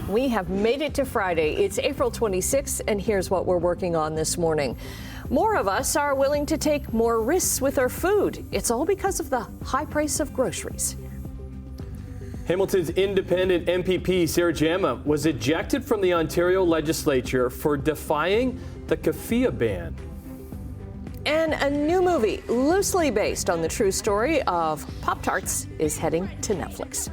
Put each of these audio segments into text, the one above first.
We have made it to Friday. It's April 26th, and here's what we're working on this morning. More of us are willing to take more risks with our food. It's all because of the high price of groceries. Hamilton's independent MPP, Sarah Jama, was ejected from the Ontario legislature for defying the keffiyeh ban. And a new movie, loosely based on the true story of Pop-Tarts, is heading to Netflix.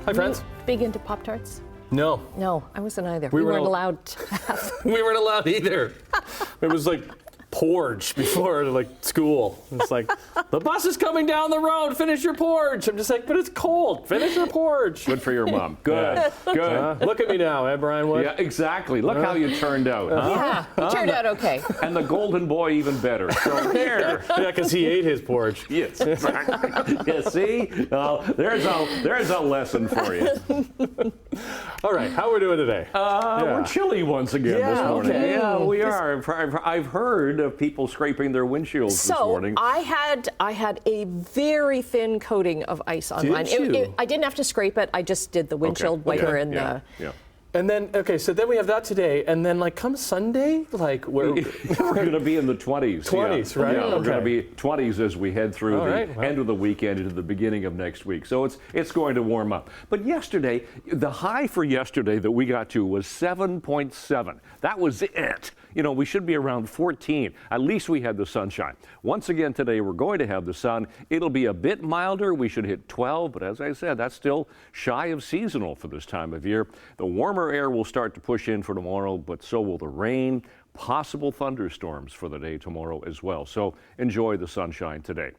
Hi, friends. Big into Pop-Tarts? No. No, I wasn't either. We weren't allowed to have. We weren't allowed either. It was like porridge before like school. It's like, the bus is coming down the road, finish your porridge. I'm just like, but it's cold, finish your porridge. Good for your mom. Good, good. Look at me now, Brian Wood? Yeah, exactly. Look how you turned out. Yeah, it turned out okay. And the golden boy even better. So there. Yeah, because he ate his porridge. Yes, exactly. Yeah, see? There's a lesson for you. All right, how are we doing today? We're chilly once again this morning. Okay. Yeah, we are. I've heard of people scraping their windshields this morning. So I had a very thin coating of ice on mine. I didn't have to scrape it. I just did the windshield wiper and the. Yeah. And then, so then we have that today, and then like come Sunday, like we're going to be in the 20s. 20s, yeah. right? Yeah, Okay. we're going to be 20s as we head through end of the weekend into the beginning of next week. So it's going to warm up. But yesterday, the high for yesterday that we got to was 7.7. That was it. You know, we should be around 14. At least we had the sunshine. Once again today, we're going to have the sun. It'll be a bit milder. We should hit 12, but as I said, that's still shy of seasonal for this time of year. The warmer air will start to push in for tomorrow, but so will the rain. Possible thunderstorms for the day tomorrow as well. So enjoy the sunshine today.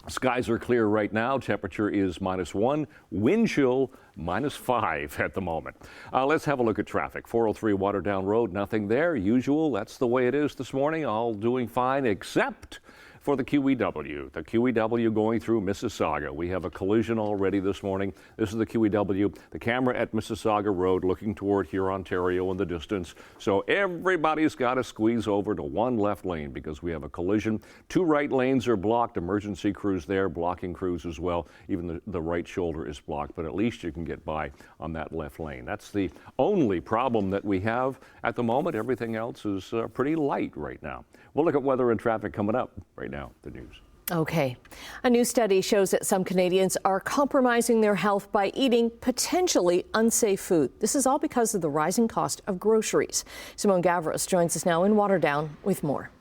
Skies are clear right now. Temperature is -1. Wind chill -5 at the moment. Let's have a look at traffic. 403 Waterdown Road, nothing there. Usual, that's the way it is this morning. All doing fine except for the QEW. The QEW going through Mississauga. We have a collision already this morning. This is the QEW. The camera at Mississauga Road looking toward here, Ontario in the distance. So everybody's got to squeeze over to one left lane because we have a collision. 2 right lanes are blocked. Emergency crews there, blocking crews as well. Even the right shoulder is blocked, but at least you can get by on that left lane. That's the only problem that we have at the moment. Everything else is pretty light right now. We'll look at weather and traffic coming up right now. The news. Okay. A new study shows that some Canadians are compromising their health by eating potentially unsafe food. This is all because of the rising cost of groceries. Simone Gavros joins us now in Waterdown with more.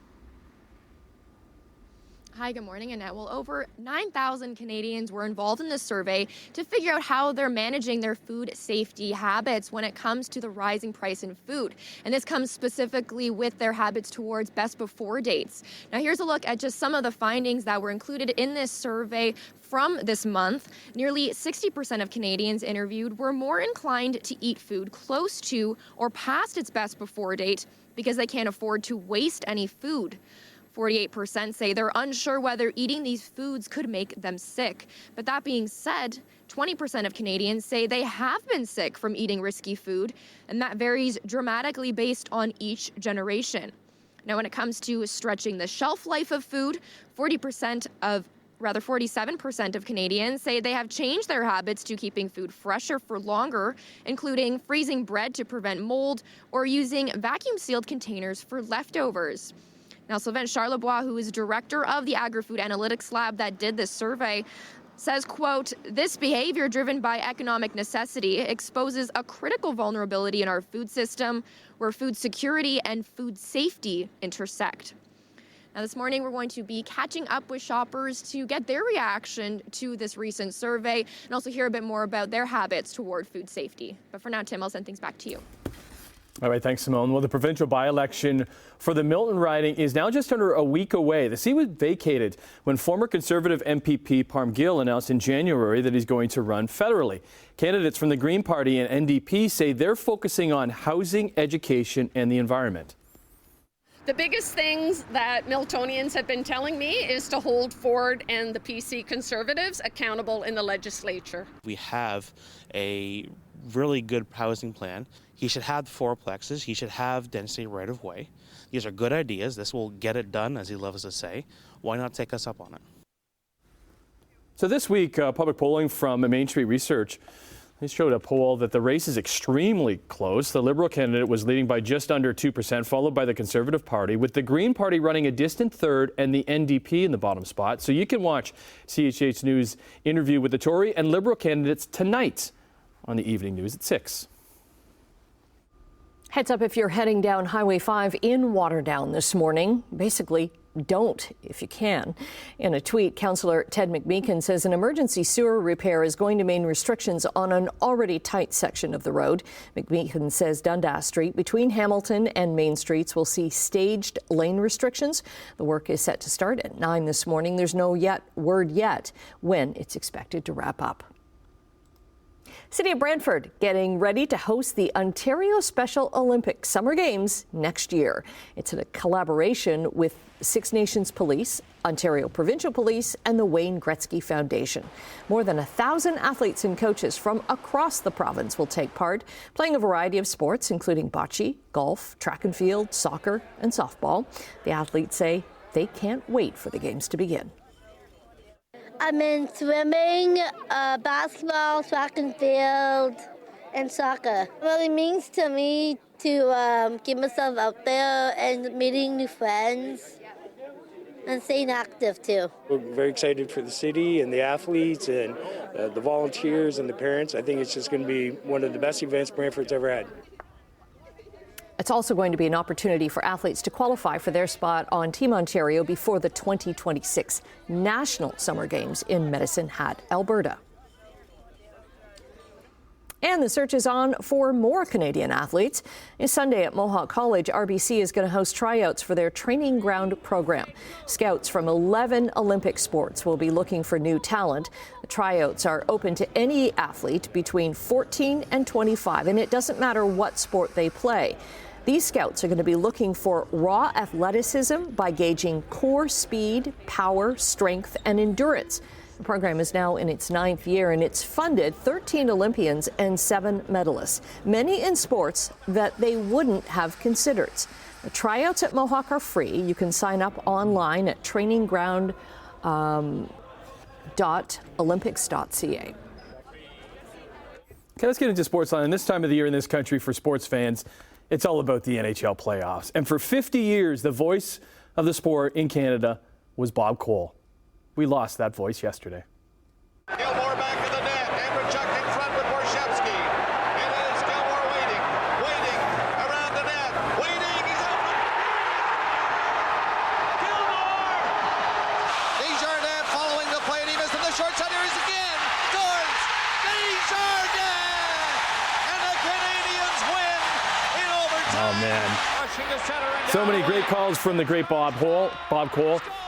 Hi, good morning, Annette. Well, over 9,000 Canadians were involved in this survey to figure out how they're managing their food safety habits when it comes to the rising price in food. And this comes specifically with their habits towards best before dates. Now, here's a look at just some of the findings that were included in this survey from this month. Nearly 60% of Canadians interviewed were more inclined to eat food close to or past its best before date because they can't afford to waste any food. 48% say they're unsure whether eating these foods could make them sick. But that being said, 20% of Canadians say they have been sick from eating risky food, and that varies dramatically based on each generation. Now, when it comes to stretching the shelf life of food, 47% of Canadians say they have changed their habits to keeping food fresher for longer, including freezing bread to prevent mold or using vacuum-sealed containers for leftovers. Now, Sylvain Charlebois, who is director of the Agri-Food Analytics Lab that did this survey, says, quote, "This behavior driven by economic necessity exposes a critical vulnerability in our food system where food security and food safety intersect." Now, this morning, we're going to be catching up with shoppers to get their reaction to this recent survey and also hear a bit more about their habits toward food safety. But for now, Tim, I'll send things back to you. All right, thanks, Simone. Well, the provincial by-election for the Milton riding is now just under a week away. The seat was vacated when former Conservative MPP Parm Gill announced in January that he's going to run federally. Candidates from the Green Party and NDP say they're focusing on housing, education, and the environment. The biggest things that Miltonians have been telling me is to hold Ford and the PC Conservatives accountable in the legislature. We have a really good housing plan. He should have the fourplexes. He should have density right of way. These are good ideas. This will get it done, as he loves to say. Why not take us up on it? So this week, public polling from Main Street Research, they showed a poll that the race is extremely close. The Liberal candidate was leading by just under 2%, followed by the Conservative Party, with the Green Party running a distant third and the NDP in the bottom spot. So you can watch CHCH News interview with the Tory and Liberal candidates tonight on the evening news at 6. Heads up if you're heading down Highway 5 in Waterdown this morning. Basically, don't if you can. In a tweet, Councillor Ted McMeekin says an emergency sewer repair is going to mean restrictions on an already tight section of the road. McMeekin says Dundas Street between Hamilton and Main Streets will see staged lane restrictions. The work is set to start at 9 this morning. There's no word yet when it's expected to wrap up. City of Brantford getting ready to host the Ontario Special Olympics Summer Games next year. It's a collaboration with Six Nations Police, Ontario Provincial Police, and the Wayne Gretzky Foundation. More than 1,000 athletes and coaches from across the province will take part, playing a variety of sports, including bocce, golf, track and field, soccer, and softball. The athletes say they can't wait for the games to begin. I'm in swimming, basketball, track and field, and soccer. It really means to me to get myself out there and meeting new friends and staying active too. We're very excited for the city and the athletes and the volunteers and the parents. I think it's just going to be one of the best events Brantford's ever had. It's also going to be an opportunity for athletes to qualify for their spot on Team Ontario before the 2026 National Summer Games in Medicine Hat, Alberta. And the search is on for more Canadian athletes. This Sunday at Mohawk College, RBC is going to host tryouts for their training ground program. Scouts from 11 Olympic sports will be looking for new talent. The tryouts are open to any athlete between 14 and 25, and it doesn't matter what sport they play. These scouts are going to be looking for raw athleticism by gauging core speed, power, strength, and endurance. The program is now in its 9th year, and it's funded 13 Olympians and 7 medalists, many in sports that they wouldn't have considered. The tryouts at Mohawk are free. You can sign up online at trainingground.olympics.ca. Okay, let's get into sports line. And this time of the year in this country for sports fans, it's all about the NHL playoffs. And for 50 years, the voice of the sport in Canada was Bob Cole. We lost that voice yesterday. Gilmore back to the net. Andrechuk in front with Borshevsky. It is Gilmore waiting around the net. He's open. Gilmore! Desjardins following the play, and he missed in the short side. Here he is again. Scores! Desjardins! And the Canadians win in overtime. Oh, man. So many great calls from the great Bob Cole.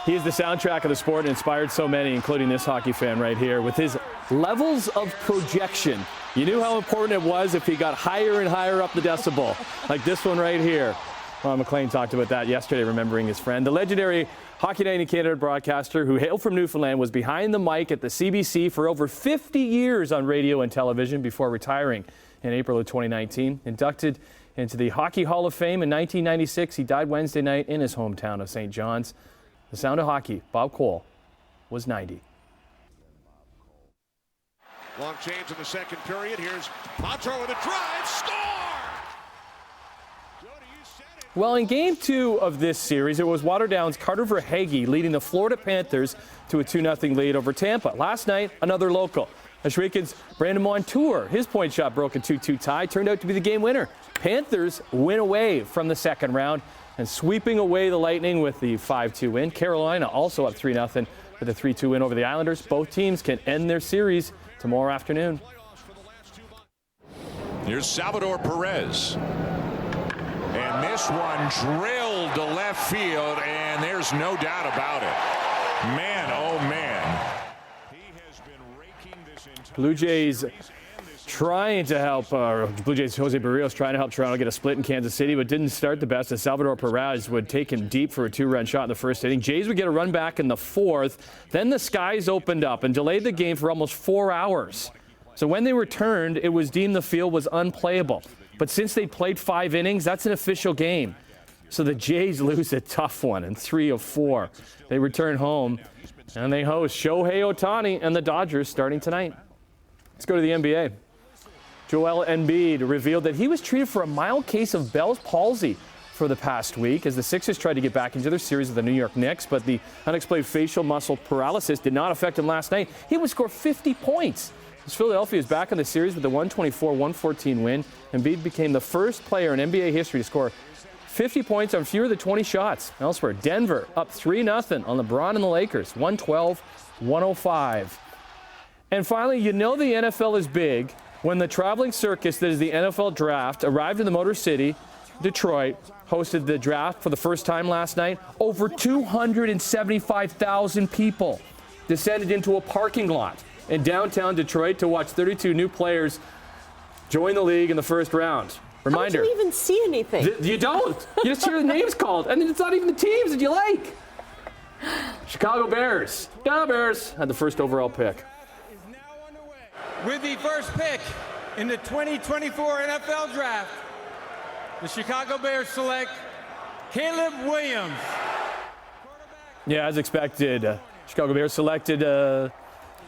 He is the soundtrack of the sport and inspired so many, including this hockey fan right here, with his levels of projection. You knew how important it was if he got higher and higher up the decibel, like this one right here. Ron McLean talked about that yesterday, remembering his friend. The legendary Hockey Night in Canada broadcaster who hailed from Newfoundland was behind the mic at the CBC for over 50 years on radio and television before retiring in April of 2019. Inducted into the Hockey Hall of Fame in 1996, he died Wednesday night in his hometown of St. John's. The sound of hockey, Bob Cole, was 90. Long change in the second period. Here's Montour with a drive. Score! Well, in Game 2 of this series, it was Waterdown's Carter Verhaeghe leading the Florida Panthers to a 2-0 lead over Tampa. Last night, another local. Ashrekan's Brandon Montour, his point shot broke a 2-2 tie, turned out to be the game winner. Panthers win away from the second round and sweeping away the Lightning with the 5-2 win. Carolina also up 3-0 with a 3-2 win over the Islanders. Both teams can end their series tomorrow afternoon. Here's Salvador Perez. And this one drilled to left field, and there's no doubt about it. Man, oh man. He has been raking this entire Blue Jays trying to help, Blue Jays' Jose Barrios trying to help Toronto get a split in Kansas City, but didn't start the best as Salvador Perez would take him deep for a 2-run shot in the first inning. Jays would get a run back in the fourth. Then the skies opened up and delayed the game for almost 4 hours. So when they returned, it was deemed the field was unplayable. But since they played 5 innings, that's an official game. So the Jays lose a tough one in 3 of 4. They return home, and they host Shohei Ohtani and the Dodgers starting tonight. Let's go to the NBA. Joel Embiid revealed that he was treated for a mild case of Bell's palsy for the past week as the Sixers tried to get back into their series with the New York Knicks, but the unexplained facial muscle paralysis did not affect him last night. He would score 50 points. As Philadelphia is back in the series with a 124-114 win, Embiid became the first player in NBA history to score 50 points on fewer than 20 shots. Elsewhere, Denver up 3-0 on LeBron and the Lakers, 112-105. And finally, you know the NFL is big when the traveling circus that is the NFL Draft arrived in the Motor City. Detroit hosted the draft for the first time last night. Over 275,000 people descended into a parking lot in downtown Detroit to watch 32 new players join the league in the first round. Reminder. How did you even see anything? You don't. You just hear the names called, and it's not even the teams that you like. Chicago Bears. Yeah, Bears had the first overall pick. With the first pick in the 2024 NFL Draft, the Chicago Bears select Caleb Williams. Yeah, as expected, Chicago Bears selected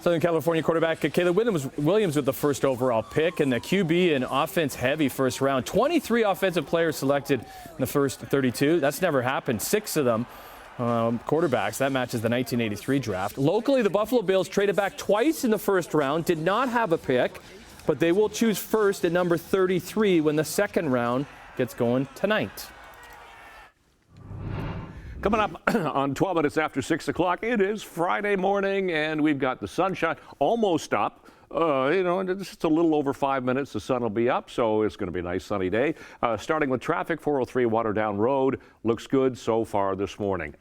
Southern California quarterback Caleb Williams with the first overall pick, and the QB and offense-heavy first round. 23 offensive players selected in the first 32. That's never happened. 6 of them quarterbacks. That matches the 1983 draft. Locally, the Buffalo Bills traded back twice in the first round, did not have a pick, but they will choose first at number 33 when the second round gets going tonight. Coming up on 12 minutes after 6 o'clock, it is Friday morning, and we've got the sunshine almost up. Just a little over 5 minutes, the sun will be up, so it's going to be a nice sunny day. Starting with traffic, 403 Waterdown Road looks good so far this morning.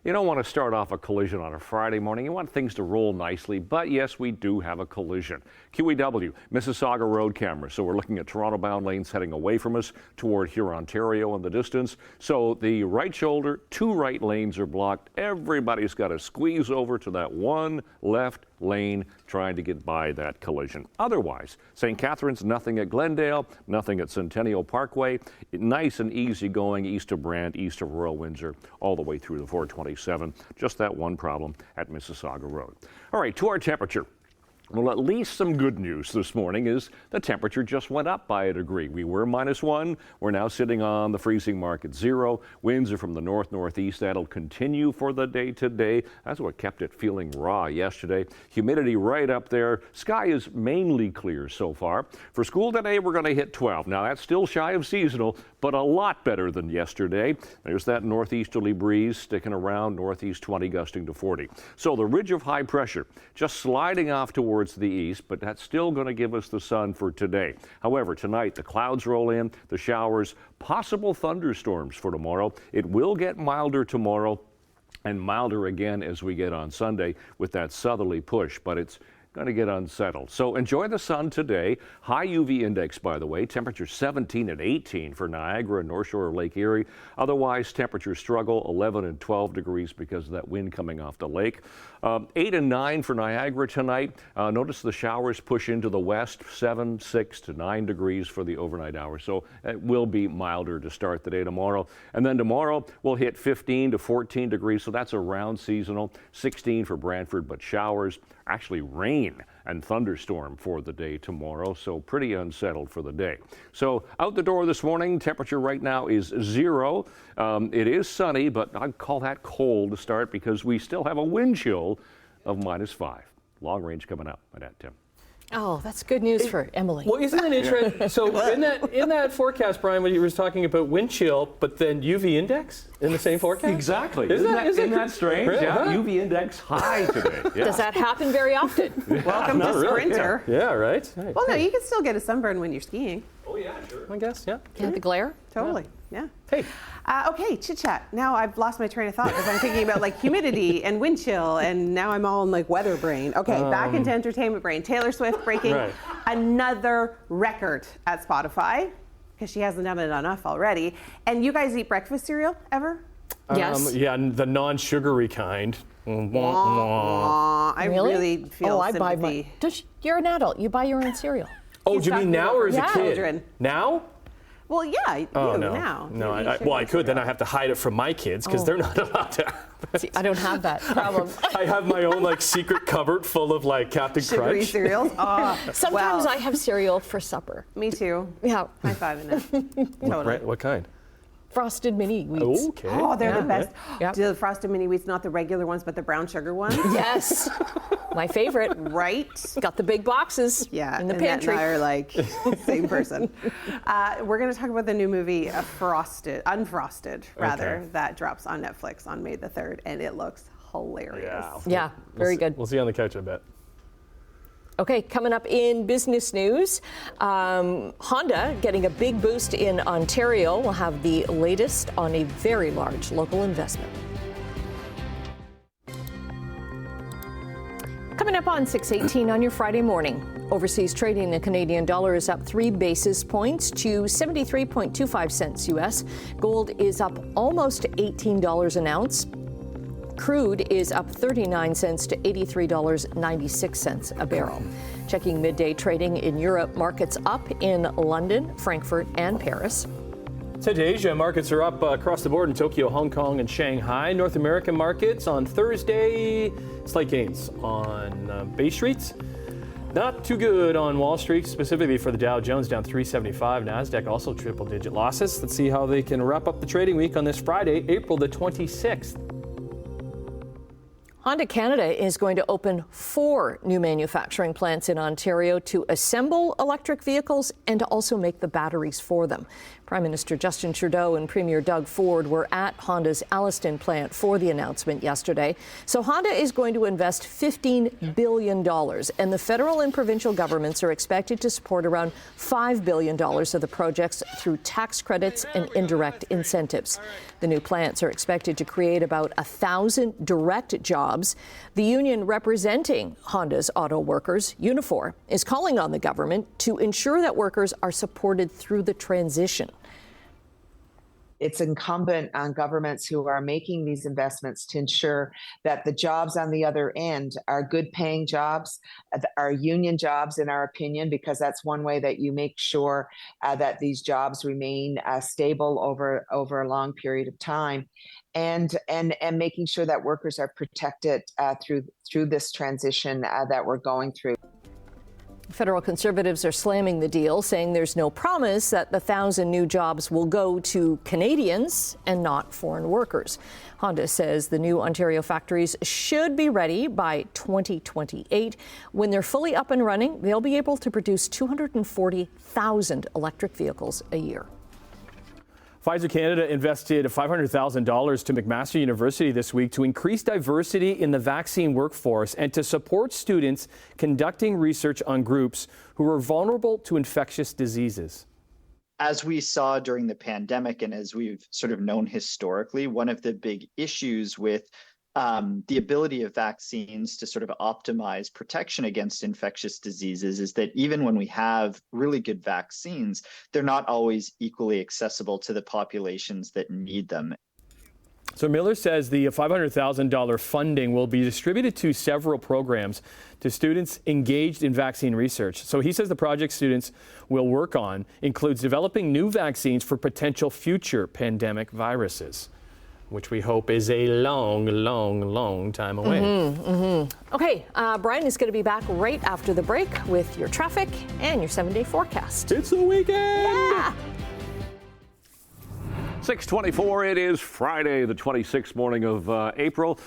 You don't want to start off a collision on a Friday morning. You want things to roll nicely, but yes, we do have a collision. QEW, Mississauga Road camera. So we're looking at Toronto-bound lanes heading away from us toward Hurontario in the distance. So the right shoulder, 2 right lanes are blocked. Everybody's got to squeeze over to that one left lane trying to get by that collision. Otherwise, St. Catharines, nothing at Glendale, nothing at Centennial Parkway. Nice and easy going east of Brant, east of Royal Windsor, all the way through the 427. Just that one problem at Mississauga Road. All right, to our temperature. Well, at least some good news this morning is the temperature just went up by a degree. We were -1. We're now sitting on the freezing mark at 0. Winds are from the north-northeast. That'll continue for the day today. That's what kept it feeling raw yesterday. Humidity right up there. Sky is mainly clear so far. For school today, we're going to hit 12. Now, that's still shy of seasonal, but a lot better than yesterday. There's that northeasterly breeze sticking around, northeast 20 gusting to 40. So the ridge of high pressure just sliding off towards the east, but that's still going to give us the sun for today. However, tonight the clouds roll in, the showers, possible thunderstorms for tomorrow. It will get milder tomorrow and milder again as we get on Sunday with that southerly push, but it's going to get unsettled. So enjoy the sun today. High UV index, by the way. Temperature 17 and 18 for Niagara and North Shore of Lake Erie. Otherwise, temperatures struggle 11 and 12 degrees because of that wind coming off the lake. 8 and 9 for Niagara tonight. Notice the showers push into the west, 7, 6 to 9 degrees for the overnight hours. So it will be milder to start the day tomorrow. And then tomorrow we'll hit 15 to 14 degrees. So that's around seasonal. 16 for Brantford, but showers, actually rain and thunderstorm for the day tomorrow, so pretty unsettled for the day. So out the door this morning, temperature right now is 0. It is sunny, but I'd call that cold to start because we still have a wind chill of -5. Long range coming up by that, Tim. Oh, that's good news for Emily. Well, isn't it interesting? So in that forecast, Brian, when you were talking about wind chill, but then UV index in the same forecast? Exactly. Isn't that strange? Really? Yeah, UV index high today. Yeah. Does that happen very often? Welcome to Sprinter. Yeah, right. Well, no, you can still get a sunburn when you're skiing. Oh, yeah, sure. I guess, yeah. Yeah, the glare? Totally, yeah. Hey. Okay, chit chat. Now I've lost my train of thought because I'm thinking about like humidity and wind chill, and now I'm all in like weather brain. Okay, back into entertainment brain. Taylor Swift breaking another record at Spotify because she hasn't done it enough already. And you guys eat breakfast cereal ever? Yes. Yeah, the non-sugary kind. I really feel sympathy. You're an adult. You buy your own cereal. Oh, do you mean now or as a kid? Children. Now? Well, yeah, now. No, I could. Then I have to hide it from my kids because they're not allowed to have it. See, I don't have that problem. I have my own secret cupboard full of Captain Sugary Crunch. cereals. Sometimes I have cereal for supper. Me too. Yeah. High five in it. Totally. What kind? Frosted mini wheats. Okay. Oh, they're the best. Yep. The frosted mini wheats, not the regular ones, but the brown sugar ones. Yes. My favorite. Right? Got the big boxes in the pantry. And I are same person. We're going to talk about the new movie, Unfrosted, that drops on Netflix on May the 3rd, and it looks hilarious. Yeah, very good. We'll see you on the couch, I bet. Okay, coming up in business news, Honda getting a big boost in Ontario. We'll have the latest on a very large local investment. Coming up on 6:18 on your Friday morning. Overseas trading, the Canadian dollar is up 3 basis points to 73.25 cents U.S. Gold is up almost $18 an ounce. Crude is up 39 cents to $83.96 a barrel. Checking midday trading in Europe, markets up in London, Frankfurt, and Paris. To Asia, markets are up across the board in Tokyo, Hong Kong, and Shanghai. North American markets on Thursday, slight gains on Bay Street. Not too good on Wall Street, specifically for the Dow Jones, down 375. NASDAQ also triple-digit losses. Let's see how they can wrap up the trading week on this Friday, April the 26th. Honda Canada is going to open 4 new manufacturing plants in Ontario to assemble electric vehicles and to also make the batteries for them. Prime Minister Justin Trudeau and Premier Doug Ford were at Honda's Alliston plant for the announcement yesterday. So Honda is going to invest $15 billion, and the federal and provincial governments are expected to support around $5 billion of the projects through tax credits and indirect incentives. The new plants are expected to create about 1,000 direct jobs. The union representing Honda's auto workers, Unifor, is calling on the government to ensure that workers are supported through the transition. It's incumbent on governments who are making these investments to ensure that the jobs on the other end are good paying jobs, are union jobs in our opinion, because that's one way that you make sure that these jobs remain stable over a long period of time, and making sure that workers are protected through this transition that we're going through. Federal Conservatives are slamming the deal, saying there's no promise that the 1,000 new jobs will go to Canadians and not foreign workers. Honda says the new Ontario factories should be ready by 2028. When they're fully up and running, they'll be able to produce 240,000 electric vehicles a year. Pfizer Canada invested $500,000 to McMaster University this week to increase diversity in the vaccine workforce and to support students conducting research on groups who are vulnerable to infectious diseases. As we saw during the pandemic and as we've sort of known historically, one of the big issues with the ability of vaccines to sort of optimize protection against infectious diseases is that even when we have really good vaccines, they're not always equally accessible to the populations that need them. So Miller says the $500,000 funding will be distributed to several programs to students engaged in vaccine research. So he says the project students will work on includes developing new vaccines for potential future pandemic viruses, which we hope is a long, long, long time away. Okay, Brian is going to be back right after the break with your traffic and your 7-day forecast. It's the weekend! Yeah! 6:24, it is Friday, the 26th morning of April.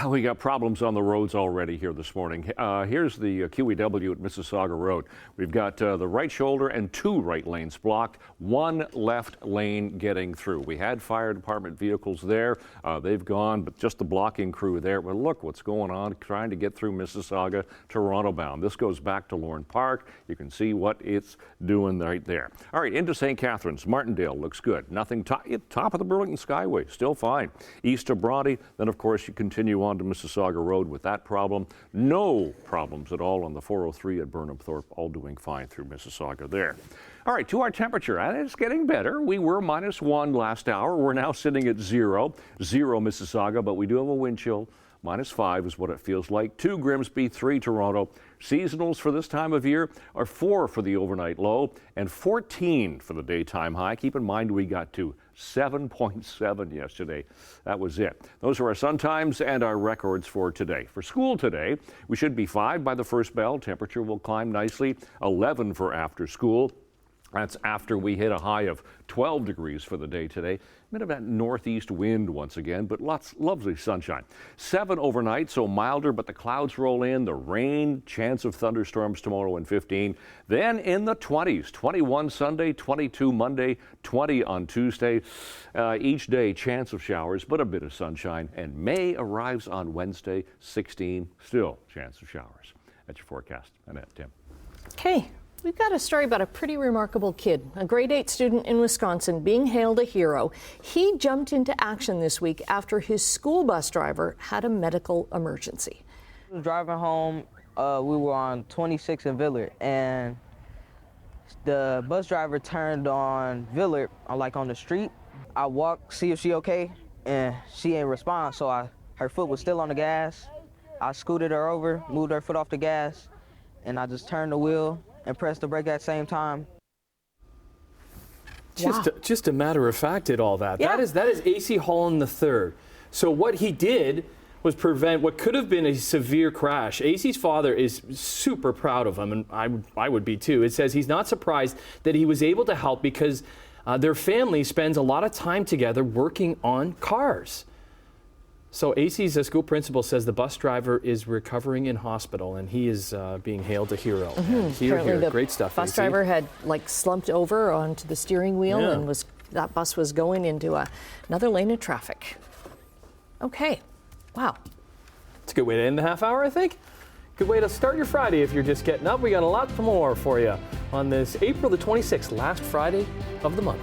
We got problems on the roads already here this morning. Here's the QEW at Mississauga Road. We've got the right shoulder and 2 right lanes blocked, 1 left lane getting through. We had fire department vehicles there. They've gone, but just the blocking crew there. Well, look what's going on trying to get through Mississauga, Toronto bound. This goes back to Lorne Park. You can see what it's doing right there. All right, into St. Catharines. Martindale looks good. Nothing top of the Burlington Skyway, still fine. East of Bronte, then of course you continue on to Mississauga Road with that problem. No problems at all on the 403 at Burnham Thorpe, all doing fine through Mississauga there. All right, to our temperature, and it's getting better. We were -1 last hour. We're now sitting at 0 Mississauga, but we do have a wind chill. -5 is what it feels like. 2 Grimsby, 3 Toronto. Seasonals for this time of year are 4 for the overnight low and 14 for the daytime high. Keep in mind we got to 7.7 yesterday. That was it. Those are our sun times and our records for today. For school today, we should be 5 by the first bell. Temperature will climb nicely. 11 for after school. That's after we hit a high of 12 degrees for the day today. A bit of that northeast wind once again, but lots lovely sunshine. 7 overnight, so milder, but the clouds roll in, the rain, chance of thunderstorms tomorrow, and 15. Then in the 20s, 21 Sunday, 22 Monday, 20 on Tuesday. Each day, chance of showers, but a bit of sunshine. And May arrives on Wednesday, 16, still chance of showers. That's your forecast. Annette, Tim. Okay. We've got a story about a pretty remarkable kid, a grade 8 student in Wisconsin being hailed a hero. He jumped into action this week after his school bus driver had a medical emergency. Driving home, we were on 26 in Villard, and the bus driver turned on Villard, like on the street. I walked, see if she okay, and she ain't respond, so her foot was still on the gas. I scooted her over, moved her foot off the gas, and I just turned the wheel and pressed the brake at the same time. Just a matter of fact did all that. Yeah. That is AC Holland III. So what he did was prevent what could have been a severe crash. AC's father is super proud of him, and I would be too. It says he's not surprised that he was able to help because their family spends a lot of time together working on cars. So AC's school principal says the bus driver is recovering in hospital, and he is being hailed a hero. Apparently the great stuff. Bus AC. driver had slumped over onto the steering wheel, and that bus was going into another lane of traffic. Okay, wow. It's a good way to end the half hour, I think. Good way to start your Friday if you're just getting up. We got a lot more for you on this April the 26th, last Friday of the month.